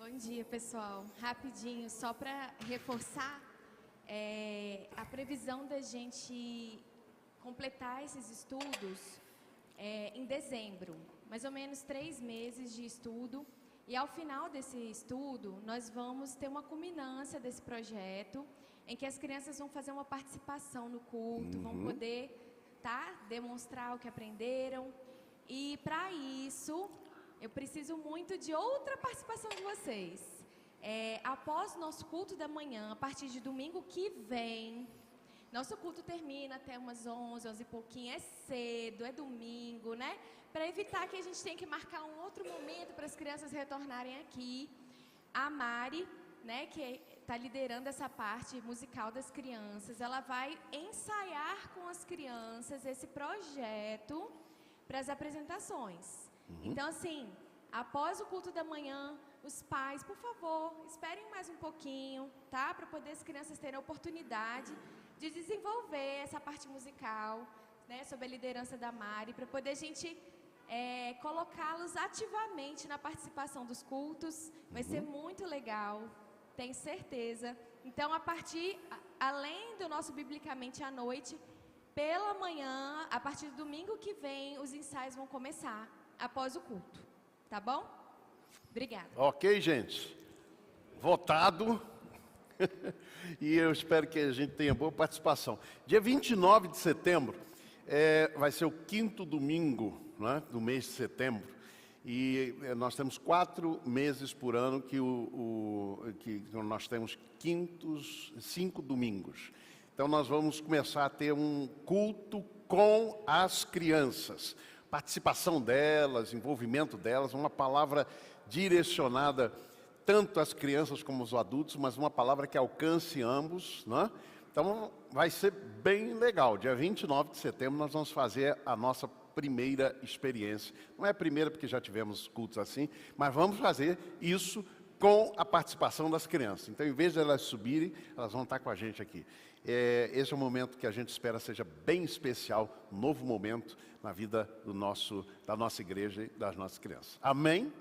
Bom dia, pessoal. Rapidinho, só para reforçar a previsão da gente completar esses estudos em dezembro. Mais ou menos 3 meses de estudo. E ao final desse estudo, nós vamos ter uma culminância desse projeto, em que as crianças vão fazer uma participação no culto, vão poder demonstrar o que aprenderam. E para isso, eu preciso muito de outra participação de vocês. Após o nosso culto da manhã, a partir de domingo que vem, nosso culto termina até umas 11, 11 e pouquinho, é cedo, é domingo, né? Para evitar que a gente tenha que marcar um outro momento para as crianças retornarem aqui. A Mari, né, que está liderando essa parte musical das crianças, ela vai ensaiar com as crianças esse projeto para as apresentações. Então, assim, após o culto da manhã, os pais, por favor, esperem mais um pouquinho, tá? Para poder as crianças terem a oportunidade de desenvolver essa parte musical, né, sob a liderança da Mari, para poder a gente colocá-los ativamente na participação dos cultos. Vai ser muito legal, tenho certeza. Então, além do nosso Biblicamente à noite, pela manhã, a partir do domingo que vem, os ensaios vão começar após o culto, tá bom? Obrigada. Ok, gente. Votado. E eu espero que a gente tenha boa participação. Dia 29 de setembro vai ser o 5º domingo, né, do mês de setembro. E nós temos 4 meses por ano que nós temos 5 domingos. Então nós vamos começar a ter um culto com as crianças. Participação delas, envolvimento delas, uma palavra direcionada tanto às crianças como aos adultos, mas uma palavra que alcance ambos, né? Então vai ser bem legal. Dia 29 de setembro nós vamos fazer a nossa primeira experiência. Não é a primeira porque já tivemos cultos assim, mas vamos fazer isso com a participação das crianças. Então, em vez de elas subirem, elas vão estar com a gente aqui. Esse é um momento que a gente espera seja bem especial, um novo momento na vida da nossa igreja e das nossas crianças. Amém?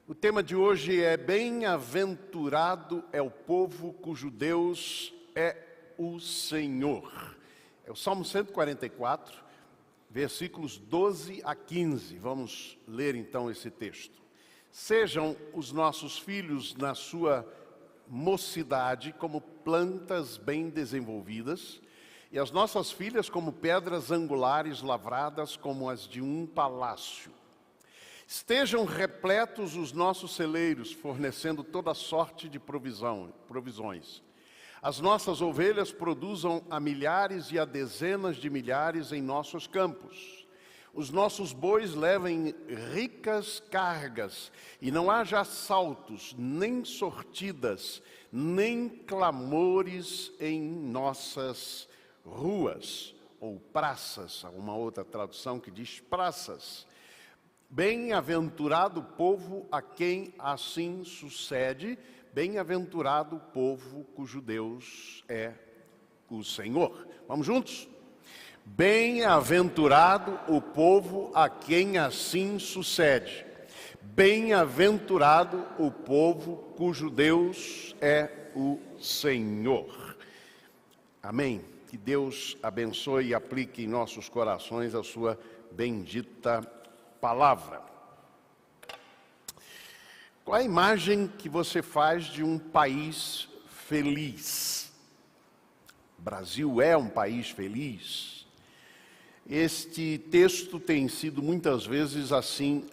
O tema de hoje é: bem-aventurado é o povo cujo Deus é o Senhor. É o Salmo 144, versículos 12 a 15. Vamos ler então esse texto. Sejam os nossos filhos na sua mocidade como plantas bem desenvolvidas, e as nossas filhas como pedras angulares lavradas como as de um palácio. Estejam repletos os nossos celeiros, fornecendo toda sorte de provisões. As nossas ovelhas produzam a milhares e a dezenas de milhares em nossos campos. Os nossos bois levem ricas cargas, e não haja assaltos, nem sortidas, nem clamores em nossas ruas, ou praças. Há uma outra tradução que diz praças. Bem-aventurado o povo a quem assim sucede, bem-aventurado o povo cujo Deus é o Senhor. Vamos juntos? Bem-aventurado o povo a quem assim sucede. Bem-aventurado o povo cujo Deus é o Senhor. Amém. Que Deus abençoe e aplique em nossos corações a sua bendita palavra. Qual a imagem que você faz de um país feliz? O Brasil é um país feliz? Este texto tem sido muitas vezes assim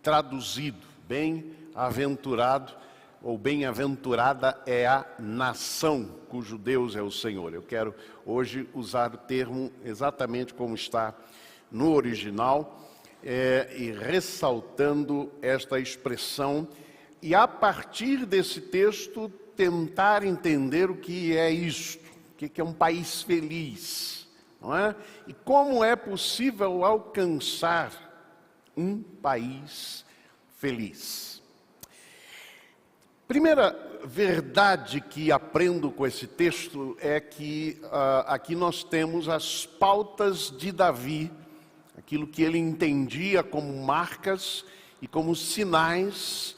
traduzido: bem-aventurado ou bem-aventurada é a nação cujo Deus é o Senhor. Eu quero hoje usar o termo exatamente como está no original, e ressaltando esta expressão, e a partir desse texto tentar entender o que é isto, o que é um país feliz, não é? E como é possível alcançar um país feliz. Primeira verdade que aprendo com esse texto é que aqui nós temos as pautas de Davi, aquilo que ele entendia como marcas e como sinais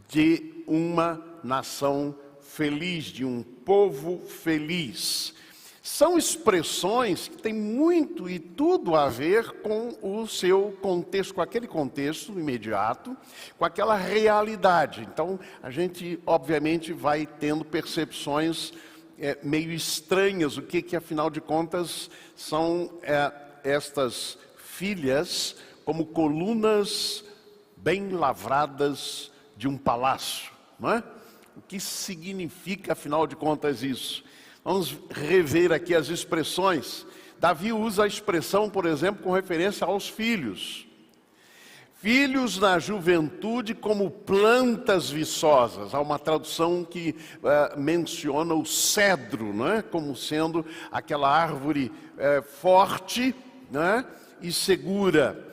de uma nação feliz, de um povo feliz. São expressões que têm muito e tudo a ver com o seu contexto, com aquele contexto imediato, com aquela realidade. Então, a gente, obviamente, vai tendo percepções meio estranhas, o que afinal de contas, são estas filhas como colunas bem lavradas de um palácio, não é? O que significa, afinal de contas, isso? Vamos rever aqui as expressões. Davi usa a expressão, por exemplo, com referência aos filhos. Filhos na juventude como plantas viçosas. Há uma tradução que menciona o cedro, né, como sendo aquela árvore forte, né, e segura.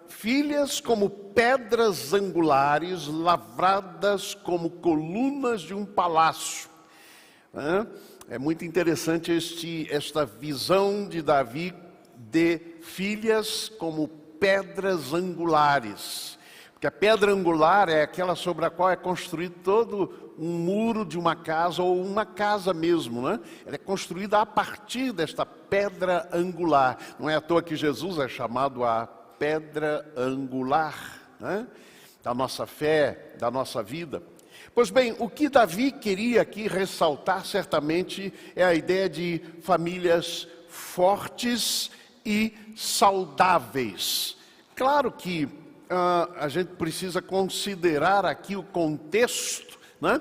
Filhas como pedras angulares, lavradas como colunas de um palácio. É muito interessante esta visão de Davi de filhas como pedras angulares. Porque a pedra angular é aquela sobre a qual é construído todo um muro de uma casa, ou uma casa mesmo, né? Ela é construída a partir desta pedra angular. Não é à toa que Jesus é chamado a pedra angular, né, da nossa fé, da nossa vida. Pois bem, o que Davi queria aqui ressaltar certamente é a ideia de famílias fortes e saudáveis. Claro que a gente precisa considerar aqui o contexto, né?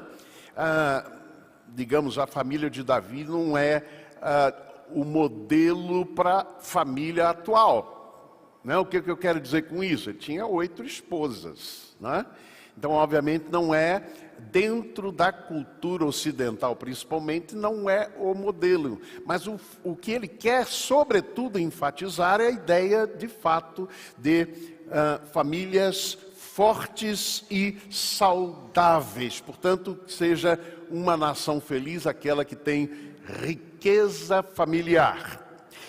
Digamos, a família de Davi não é o modelo para a família atual. Né? O que eu quero dizer com isso? Ele tinha 8 esposas, né? Então, obviamente, não é dentro da cultura ocidental, principalmente, não é o modelo. Mas o que ele quer, sobretudo, enfatizar é a ideia, de fato, de famílias fortes e saudáveis. Portanto, que seja uma nação feliz, aquela que tem riqueza familiar.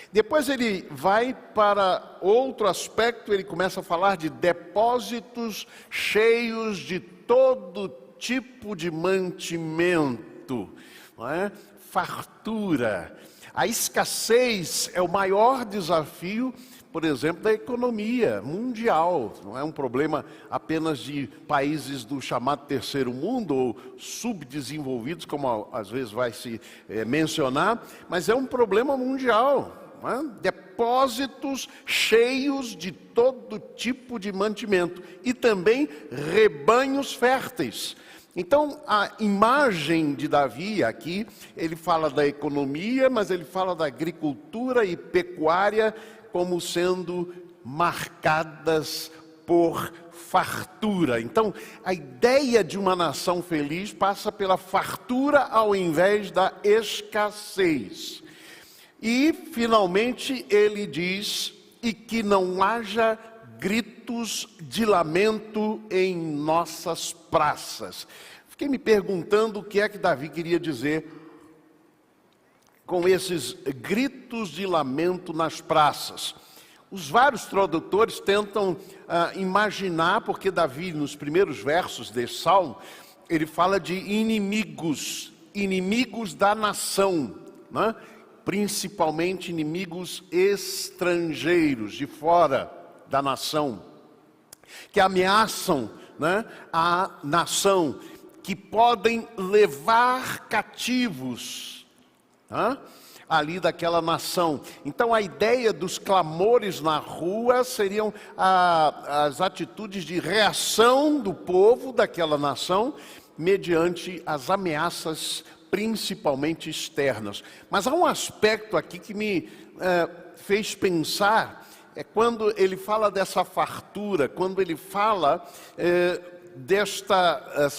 Depois ele vai para outro aspecto, ele começa a falar de depósitos cheios de todo tipo de mantimento, não é? Fartura. A escassez é o maior desafio, por exemplo, da economia mundial. Não é um problema apenas de países do chamado terceiro mundo ou subdesenvolvidos, como às vezes vai se mencionar, mas é um problema mundial. Depósitos cheios de todo tipo de mantimento e também rebanhos férteis. Então, a imagem de Davi aqui, ele fala da economia, mas ele fala da agricultura e pecuária como sendo marcadas por fartura. Então, a ideia de uma nação feliz passa pela fartura ao invés da escassez. E, finalmente, ele diz, e que não haja gritos de lamento em nossas praças. Fiquei me perguntando o que é que Davi queria dizer com esses gritos de lamento nas praças. Os vários tradutores tentam imaginar, porque Davi, nos primeiros versos desse salmo, ele fala de inimigos da nação, né? Principalmente inimigos estrangeiros, de fora da nação, que ameaçam, né, a nação, que podem levar cativos, né, ali daquela nação. Então a ideia dos clamores na rua seriam as atitudes de reação do povo daquela nação mediante as ameaças principalmente externas. Mas há um aspecto aqui que me fez pensar, é quando ele fala dessa fartura, quando ele fala desta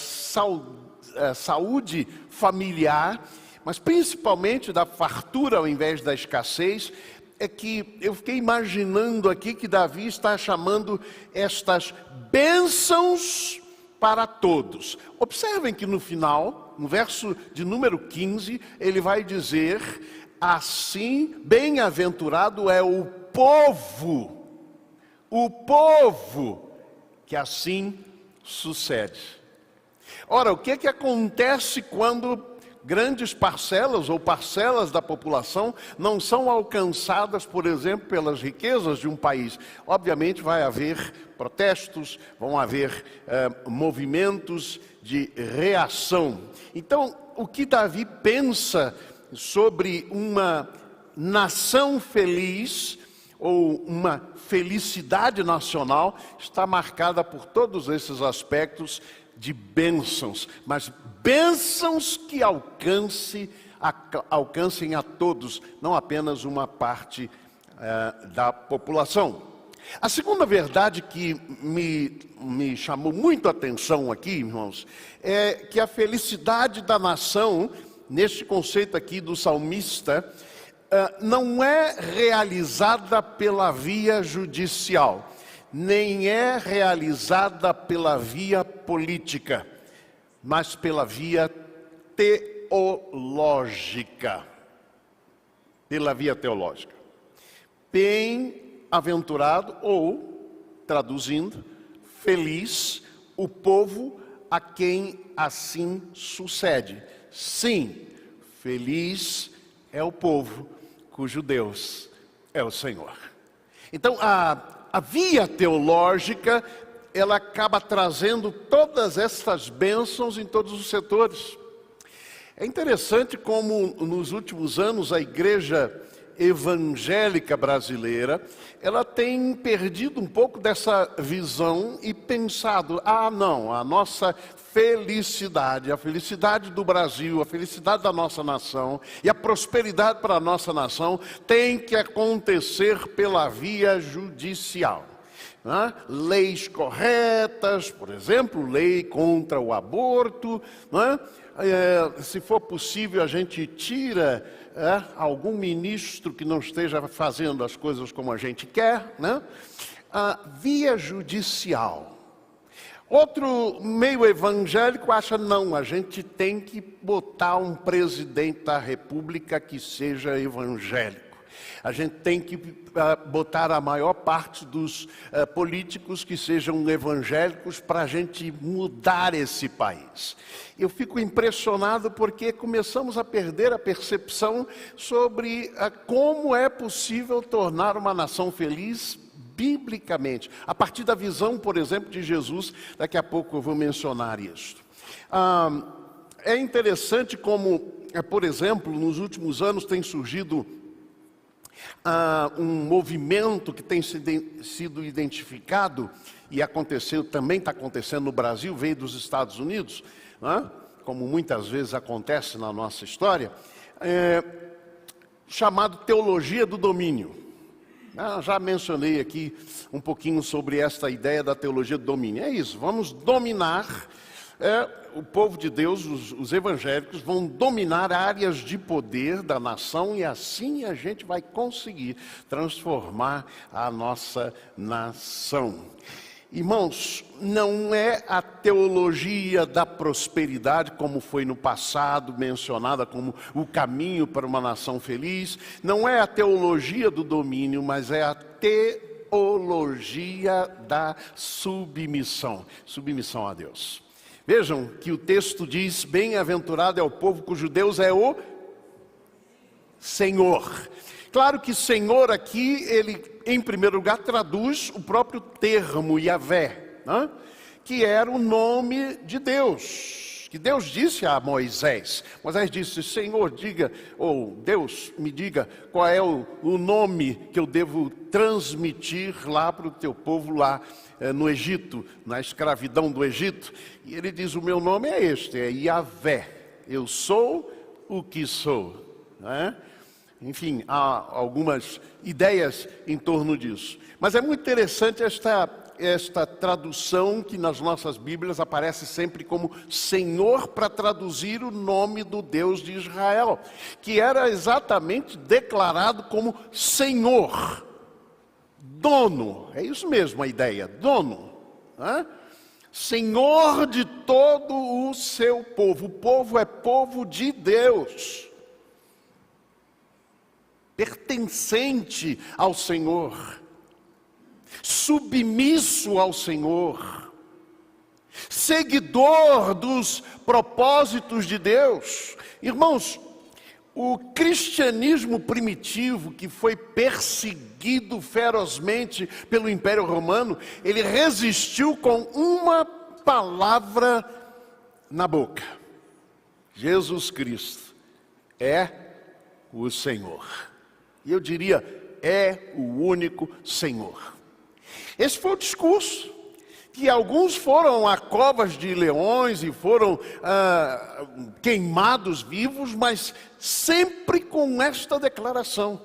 saúde familiar, mas principalmente da fartura ao invés da escassez, é que eu fiquei imaginando aqui que Davi está chamando estas bênçãos para todos. Observem que no final, no verso de número 15, ele vai dizer, assim, bem-aventurado é o povo que assim sucede. Ora, o que acontece quando grandes parcelas ou parcelas da população não são alcançadas, por exemplo, pelas riquezas de um país? Obviamente vai haver protestos, vão haver movimentos de reação. Então, o que Davi pensa sobre uma nação feliz ou uma felicidade nacional está marcada por todos esses aspectos de bênçãos, mas bênçãos que alcancem a todos, não apenas uma parte da população. A segunda verdade que me chamou muito a atenção aqui, irmãos, é que a felicidade da nação, neste conceito aqui do salmista, não é realizada pela via judicial, nem é realizada pela via política, mas pela via teológica. Pela via teológica. Bem-aventurado, ou, traduzindo, feliz o povo a quem assim sucede. Sim, feliz é o povo cujo Deus é o Senhor. Então, a via teológica, ela acaba trazendo todas estas bênçãos em todos os setores. É interessante como nos últimos anos a igreja evangélica brasileira, ela tem perdido um pouco dessa visão e pensado, não, a nossa felicidade, a felicidade do Brasil, a felicidade da nossa nação e a prosperidade para a nossa nação tem que acontecer pela via judicial. Leis corretas, por exemplo, lei contra o aborto, se for possível a gente tira algum ministro que não esteja fazendo as coisas como a gente quer, a via judicial. Outro meio evangélico acha, não, a gente tem que botar um presidente da república que seja evangélico. A gente tem que botar a maior parte dos políticos que sejam evangélicos para a gente mudar esse país. Eu fico impressionado porque começamos a perder a percepção sobre como é possível tornar uma nação feliz biblicamente, a partir da visão, por exemplo, de Jesus. Daqui a pouco eu vou mencionar isso. É interessante como, por exemplo, nos últimos anos tem surgido um movimento que tem sido identificado, e aconteceu, também está acontecendo no Brasil, veio dos Estados Unidos, como muitas vezes acontece na nossa história, chamado teologia do domínio. Já mencionei aqui um pouquinho sobre esta ideia da teologia do domínio. É isso, vamos dominar, o povo de Deus, os evangélicos, vão dominar áreas de poder da nação e assim a gente vai conseguir transformar a nossa nação. Irmãos, não é a teologia da prosperidade, como foi no passado mencionada como o caminho para uma nação feliz. Não é a teologia do domínio, mas é a teologia da submissão. Submissão a Deus. Vejam que o texto diz, bem-aventurado é o povo cujo Deus é o Senhor. Claro que Senhor aqui, ele em primeiro lugar traduz o próprio termo Yahvé, que era o nome de Deus, que Deus disse a Moisés. Moisés disse, Senhor, diga, ou Deus me diga qual é o nome que eu devo transmitir lá para o teu povo lá no Egito, na escravidão do Egito. E ele diz, o meu nome é este, é Yahvé, eu sou o que sou, Enfim, há algumas ideias em torno disso. Mas é muito interessante esta tradução que nas nossas Bíblias aparece sempre como Senhor, para traduzir o nome do Deus de Israel, que era exatamente declarado como Senhor, dono, é isso mesmo a ideia, dono, Senhor de todo o seu povo. O povo é povo de Deus, pertencente ao Senhor, submisso ao Senhor, seguidor dos propósitos de Deus. Irmãos, o cristianismo primitivo, que foi perseguido ferozmente pelo Império Romano, ele resistiu com uma palavra na boca: Jesus Cristo é o Senhor. E eu diria, é o único Senhor. Esse foi o discurso que alguns foram a covas de leões e foram queimados vivos, mas sempre com esta declaração.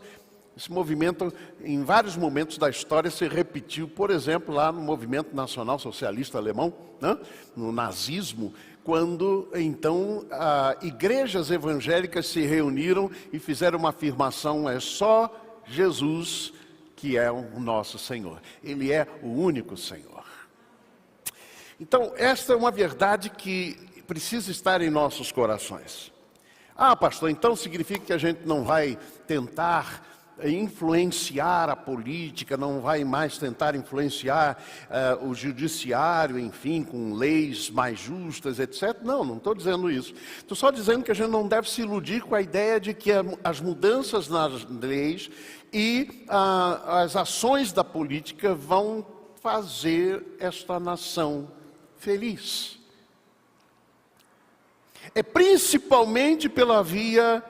Esse movimento, em vários momentos da história, se repetiu, por exemplo, lá no movimento nacional socialista alemão, né? No nazismo, quando então igrejas evangélicas se reuniram e fizeram uma afirmação: é só Jesus que é o nosso Senhor. Ele é o único Senhor. Então, esta é uma verdade que precisa estar em nossos corações. Ah, pastor, então significa que a gente não vai tentar influenciar a política, não vai mais tentar influenciar o judiciário, enfim, com leis mais justas, etc. Não estou dizendo isso. Estou só dizendo que a gente não deve se iludir com a ideia de que as mudanças nas leis e as ações da política vão fazer esta nação feliz. É principalmente pela via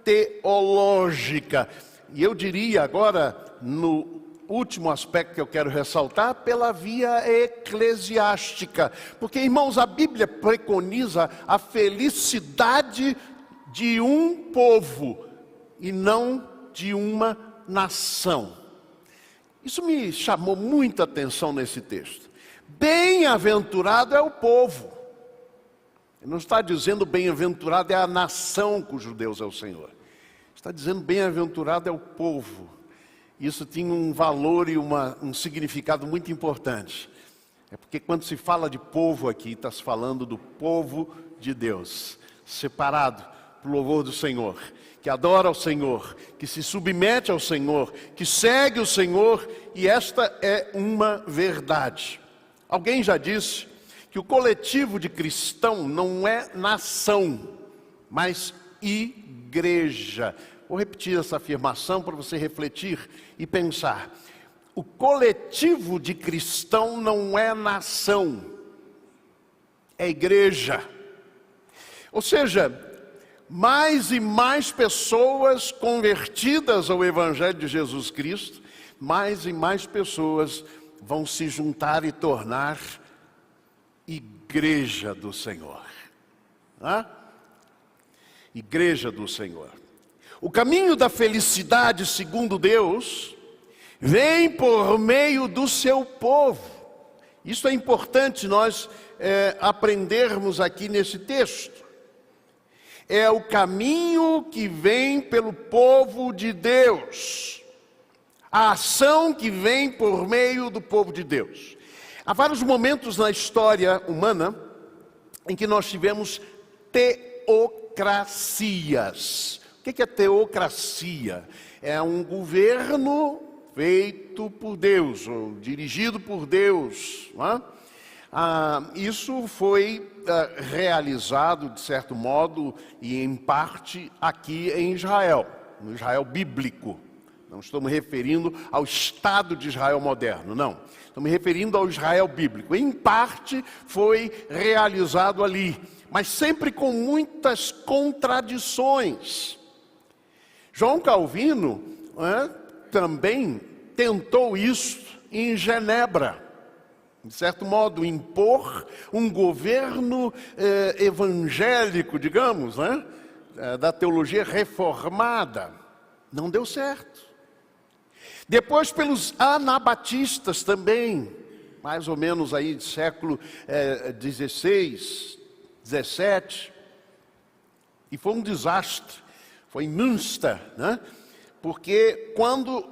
teológica. E eu diria agora, no último aspecto que eu quero ressaltar, pela via eclesiástica. Porque, irmãos, a Bíblia preconiza a felicidade de um povo e não de uma nação. Isso me chamou muita atenção nesse texto. Bem-aventurado é o povo. Ele não está dizendo bem-aventurado é a nação cujo Deus é o Senhor. Está dizendo bem-aventurado é o povo. Isso tinha um valor e um significado muito importante. É porque quando se fala de povo aqui, está se falando do povo de Deus, separado para o louvor do Senhor, que adora ao Senhor, que se submete ao Senhor, que segue o Senhor, e esta é uma verdade. Alguém já disse que o coletivo de cristão não é nação, mas igreja. Vou repetir essa afirmação para você refletir e pensar. O coletivo de cristão não é nação, é igreja. Ou seja, mais e mais pessoas convertidas ao Evangelho de Jesus Cristo, mais e mais pessoas vão se juntar e tornar igreja do Senhor. Igreja do Senhor. O caminho da felicidade, segundo Deus, vem por meio do seu povo. Isso é importante nós aprendermos aqui nesse texto. É o caminho que vem pelo povo de Deus. A ação que vem por meio do povo de Deus. Há vários momentos na história humana em que nós tivemos teocracias. O que é teocracia? É um governo feito por Deus, ou dirigido por Deus. Não é? Isso foi realizado, de certo modo, e em parte, aqui em Israel, no Israel bíblico. Não estou me referindo ao Estado de Israel moderno, não. Estou me referindo ao Israel bíblico. Em parte, foi realizado ali, mas sempre com muitas contradições. João Calvino também tentou isso em Genebra. De certo modo, impor um governo evangélico, digamos, da teologia reformada. Não deu certo. Depois pelos anabatistas também, mais ou menos aí do século XVI, XVII. E foi um desastre. Foi em Münster, porque quando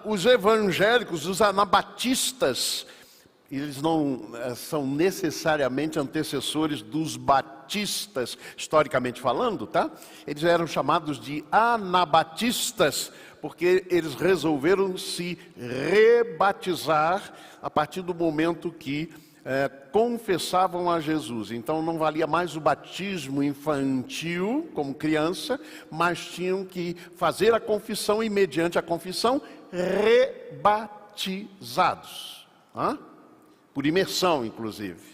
os evangélicos, os anabatistas, eles não são necessariamente antecessores dos batistas, historicamente falando, tá? Eles eram chamados de anabatistas, porque eles resolveram se rebatizar a partir do momento que confessavam a Jesus. Então não valia mais o batismo infantil, como criança, mas tinham que fazer a confissão e, mediante a confissão, rebatizados. Por imersão, inclusive.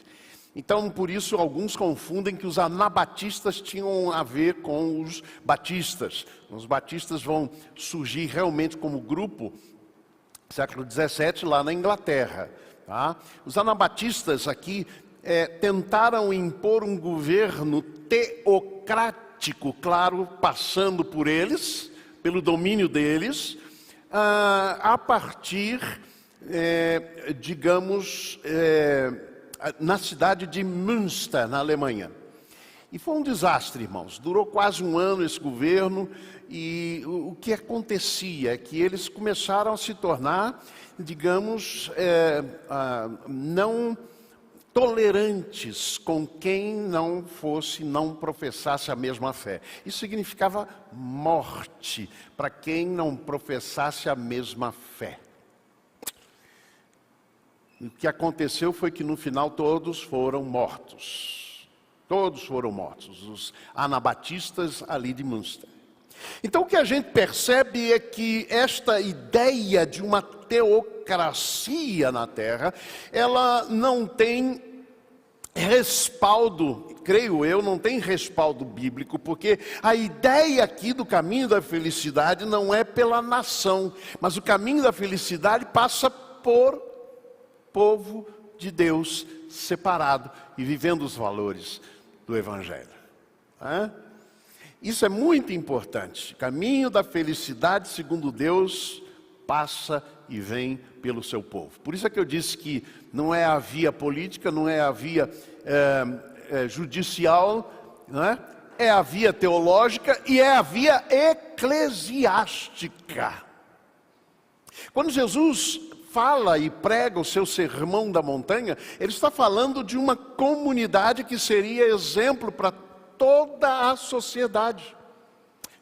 Então, por isso, alguns confundem que os anabatistas tinham a ver com os batistas. Os batistas vão surgir realmente como grupo, século XVII, lá na Inglaterra. Os anabatistas aqui tentaram impor um governo teocrático, claro, passando por eles, pelo domínio deles, a partir, na cidade de Münster, na Alemanha. E foi um desastre, irmãos. Durou quase um ano esse governo. E o que acontecia é que eles começaram a se tornar, não tolerantes com quem não professasse a mesma fé. Isso significava morte para quem não professasse a mesma fé. O que aconteceu foi que no final todos foram mortos. Todos foram mortos, os anabatistas ali de Münster. Então o que a gente percebe é que esta ideia de uma teocracia na terra, ela não tem respaldo, creio eu, não tem respaldo bíblico, porque a ideia aqui do caminho da felicidade não é pela nação, mas o caminho da felicidade passa por povo de Deus separado e vivendo os valores do Evangelho. Isso é muito importante. O caminho da felicidade, segundo Deus, passa e vem pelo seu povo. Por isso é que eu disse que não é a via política, não é a via judicial, é a via teológica e é a via eclesiástica. Quando Jesus fala e prega o seu sermão da montanha, ele está falando de uma comunidade que seria exemplo para toda a sociedade.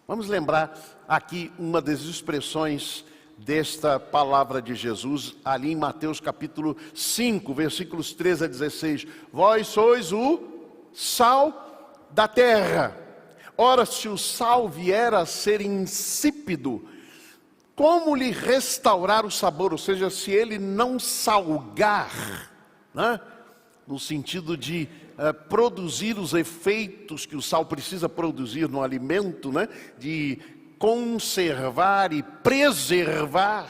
Vamos lembrar aqui uma das expressões desta palavra de Jesus, ali em Mateus capítulo 5, versículos 13 a 16. Vós sois o sal da terra. Ora, se o sal vier a ser insípido, como lhe restaurar o sabor? Ou seja, se ele não salgar, no sentido de produzir os efeitos que o sal precisa produzir no alimento, de conservar e preservar,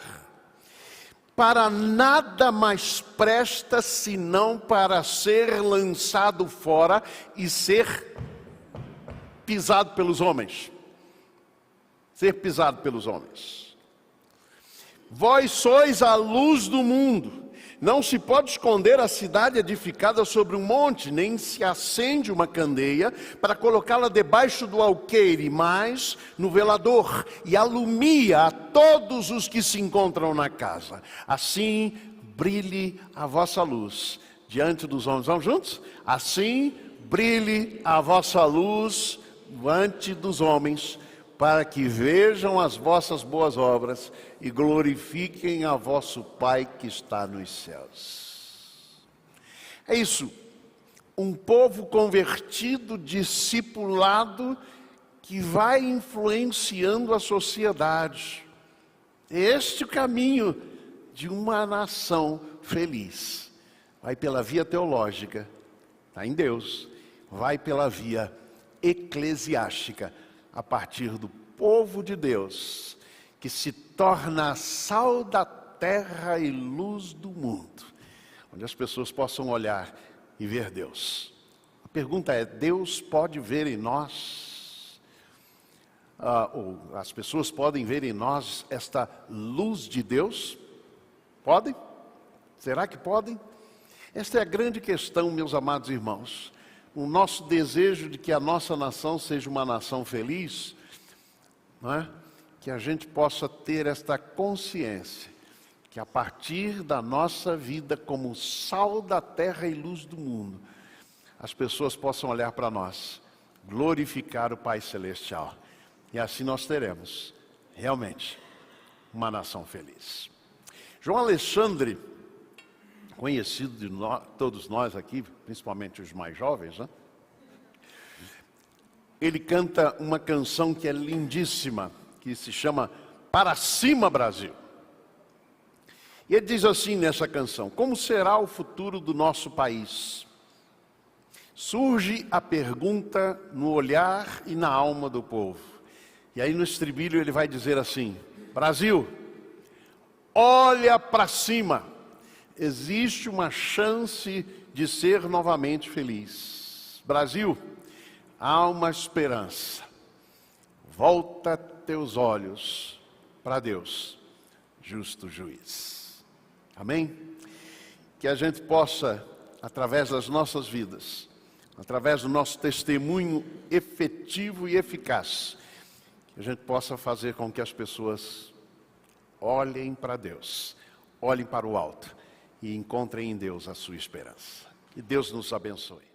para nada mais presta senão para ser lançado fora e ser pisado pelos homens. Ser pisado pelos homens. Vós sois a luz do mundo. Não se pode esconder a cidade edificada sobre um monte, nem se acende uma candeia para colocá-la debaixo do alqueire, mas no velador, e alumia a todos os que se encontram na casa. Assim brilhe a vossa luz diante dos homens. Vamos juntos? Assim brilhe a vossa luz diante dos homens, para que vejam as vossas boas obras e glorifiquem a vosso Pai que está nos céus. É isso, um povo convertido, discipulado, que vai influenciando a sociedade. Este é o caminho de uma nação feliz. Vai pela via teológica, está em Deus, vai pela via eclesiástica, a partir do povo de Deus, que se torna sal da terra e luz do mundo, onde as pessoas possam olhar e ver Deus. A pergunta é: Deus pode ver em nós, ou as pessoas podem ver em nós esta luz de Deus? Podem? Será que podem? Esta é a grande questão, meus amados irmãos. O nosso desejo de que a nossa nação seja uma nação feliz, que a gente possa ter esta consciência, que a partir da nossa vida como sal da terra e luz do mundo, as pessoas possam olhar para nós, glorificar o Pai Celestial, e assim nós teremos, realmente, uma nação feliz. João Alexandre conhecido de todos nós aqui, principalmente os mais jovens, né? Ele canta uma canção que é lindíssima, que se chama Para Cima, Brasil. E ele diz assim nessa canção: como será o futuro do nosso país? Surge a pergunta no olhar e na alma do povo. E aí no estribilho ele vai dizer assim: Brasil, olha para cima, existe uma chance de ser novamente feliz. Brasil, há uma esperança. Volta teus olhos para Deus, justo juiz. Amém? Que a gente possa, através das nossas vidas, através do nosso testemunho efetivo e eficaz, que a gente possa fazer com que as pessoas olhem para Deus, olhem para o alto e encontrem em Deus a sua esperança. Que Deus nos abençoe.